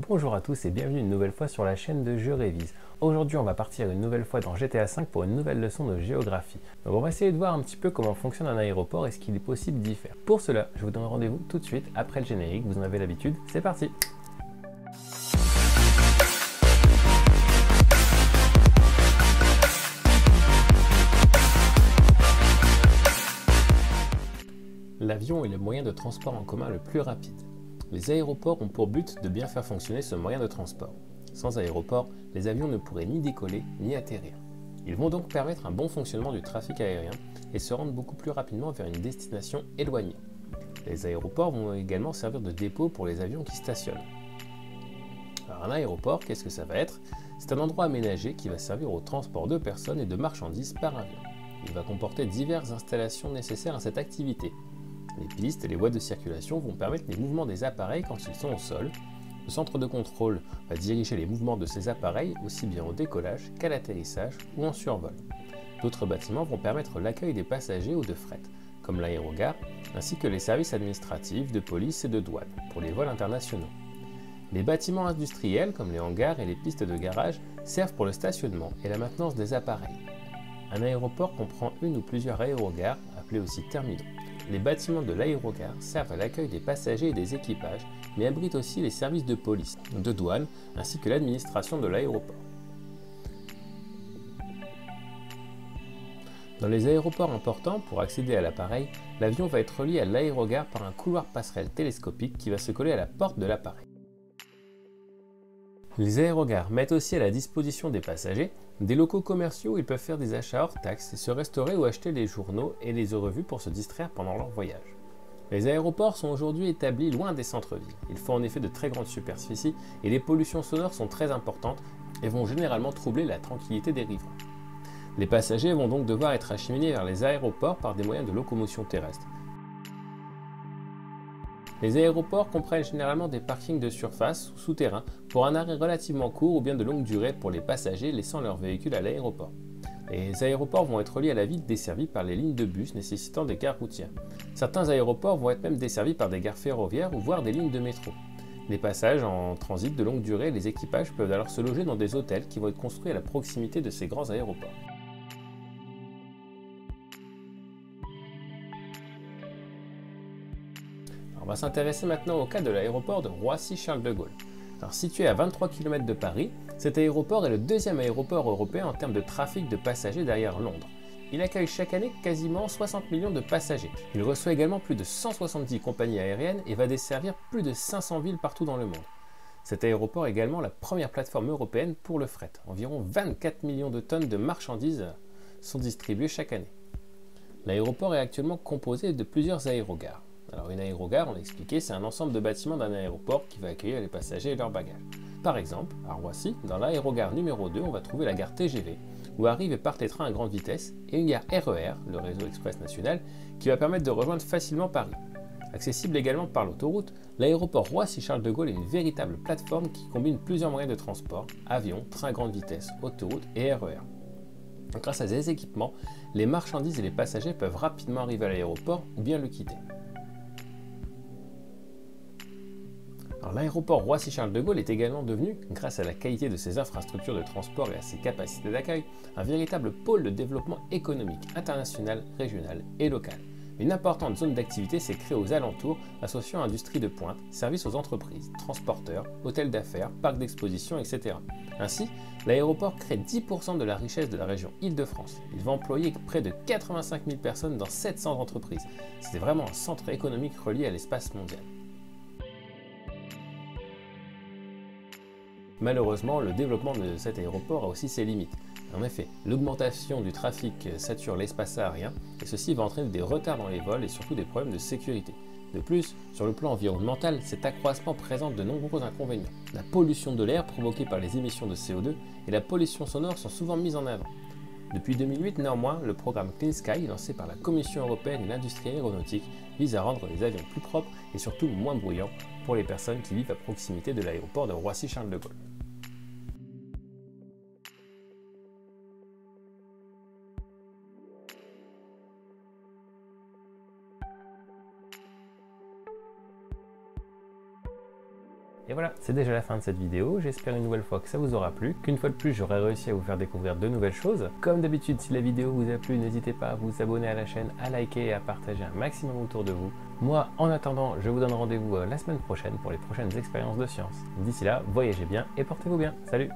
Bonjour à tous et bienvenue une nouvelle fois sur la chaîne de Je Révise. Aujourd'hui on va partir une nouvelle fois dans GTA V pour une nouvelle leçon de géographie. Donc on va essayer de voir un petit peu comment fonctionne un aéroport et ce qu'il est possible d'y faire. Pour cela, je vous donne rendez-vous tout de suite après le générique, vous en avez l'habitude, c'est parti! L'avion est le moyen de transport en commun le plus rapide. Les aéroports ont pour but de bien faire fonctionner ce moyen de transport. Sans aéroport, les avions ne pourraient ni décoller ni atterrir. Ils vont donc permettre un bon fonctionnement du trafic aérien et se rendre beaucoup plus rapidement vers une destination éloignée. Les aéroports vont également servir de dépôt pour les avions qui stationnent. Alors un aéroport, qu'est-ce que ça va être? C'est un endroit aménagé qui va servir au transport de personnes et de marchandises par avion. Il va comporter diverses installations nécessaires à cette activité. Les pistes et les voies de circulation vont permettre les mouvements des appareils quand ils sont au sol. Le centre de contrôle va diriger les mouvements de ces appareils aussi bien au décollage qu'à l'atterrissage ou en survol. D'autres bâtiments vont permettre l'accueil des passagers ou de fret, comme l'aérogare, ainsi que les services administratifs, de police et de douane pour les vols internationaux. Les bâtiments industriels, comme les hangars et les pistes de garage, servent pour le stationnement et la maintenance des appareils. Un aéroport comprend une ou plusieurs aérogares, appelées aussi terminaux. Les bâtiments de l'aérogare servent à l'accueil des passagers et des équipages, mais abritent aussi les services de police, de douane, ainsi que l'administration de l'aéroport. Dans les aéroports importants, pour accéder à l'appareil, l'avion va être relié à l'aérogare par un couloir passerelle télescopique qui va se coller à la porte de l'appareil. Les aérogares mettent aussi à la disposition des passagers des locaux commerciaux où ils peuvent faire des achats hors taxes et se restaurer ou acheter les journaux et les revues pour se distraire pendant leur voyage. Les aéroports sont aujourd'hui établis loin des centres-villes. Ils font en effet de très grandes superficies et les pollutions sonores sont très importantes et vont généralement troubler la tranquillité des riverains. Les passagers vont donc devoir être acheminés vers les aéroports par des moyens de locomotion terrestre. Les aéroports comprennent généralement des parkings de surface ou souterrains pour un arrêt relativement court ou bien de longue durée pour les passagers laissant leur véhicule à l'aéroport. Les aéroports vont être reliés à la ville desservis par les lignes de bus nécessitant des gares routières. Certains aéroports vont être même desservis par des gares ferroviaires ou voire des lignes de métro. Les passages en transit de longue durée, les équipages peuvent alors se loger dans des hôtels qui vont être construits à la proximité de ces grands aéroports. On va s'intéresser maintenant au cas de l'aéroport de Roissy-Charles de Gaulle. Alors, situé à 23 km de Paris, cet aéroport est le deuxième aéroport européen en termes de trafic de passagers derrière Londres. Il accueille chaque année quasiment 60 millions de passagers. Il reçoit également plus de 170 compagnies aériennes et va desservir plus de 500 villes partout dans le monde. Cet aéroport est également la première plateforme européenne pour le fret. Environ 24 millions de tonnes de marchandises sont distribuées chaque année. L'aéroport est actuellement composé de plusieurs aérogares. Alors une aérogare, on l'a expliqué, c'est un ensemble de bâtiments d'un aéroport qui va accueillir les passagers et leurs bagages. Par exemple, à Roissy, dans l'aérogare numéro 2, on va trouver la gare TGV, où arrivent et partent les trains à grande vitesse, et une gare RER, le réseau express national, qui va permettre de rejoindre facilement Paris. Accessible également par l'autoroute, l'aéroport Roissy-Charles de Gaulle est une véritable plateforme qui combine plusieurs moyens de transport, avions, trains à grande vitesse, autoroute et RER. Donc, grâce à ces équipements, les marchandises et les passagers peuvent rapidement arriver à l'aéroport ou bien le quitter. L'aéroport Roissy-Charles de Gaulle est également devenu, grâce à la qualité de ses infrastructures de transport et à ses capacités d'accueil, un véritable pôle de développement économique international, régional et local. Une importante zone d'activité s'est créée aux alentours, associant industries de pointe, services aux entreprises, transporteurs, hôtels d'affaires, parcs d'exposition, etc. Ainsi, l'aéroport crée 10% de la richesse de la région Île-de-France. Il va employer près de 85 000 personnes dans 700 entreprises. C'est vraiment un centre économique relié à l'espace mondial. Malheureusement, le développement de cet aéroport a aussi ses limites. En effet, l'augmentation du trafic sature l'espace aérien et ceci va entraîner des retards dans les vols et surtout des problèmes de sécurité. De plus, sur le plan environnemental, cet accroissement présente de nombreux inconvénients. La pollution de l'air provoquée par les émissions de CO2 et la pollution sonore sont souvent mises en avant. Depuis 2008, néanmoins, le programme Clean Sky, lancé par la Commission européenne et l'industrie aéronautique, vise à rendre les avions plus propres et surtout moins bruyants pour les personnes qui vivent à proximité de l'aéroport de Roissy-Charles de Gaulle. Et voilà, c'est déjà la fin de cette vidéo. J'espère une nouvelle fois que ça vous aura plu, qu'une fois de plus j'aurai réussi à vous faire découvrir de nouvelles choses. Comme d'habitude, si la vidéo vous a plu, n'hésitez pas à vous abonner à la chaîne, à liker et à partager un maximum autour de vous. Moi, en attendant, je vous donne rendez-vous la semaine prochaine pour les prochaines expériences de science. D'ici là, voyagez bien et portez-vous bien. Salut!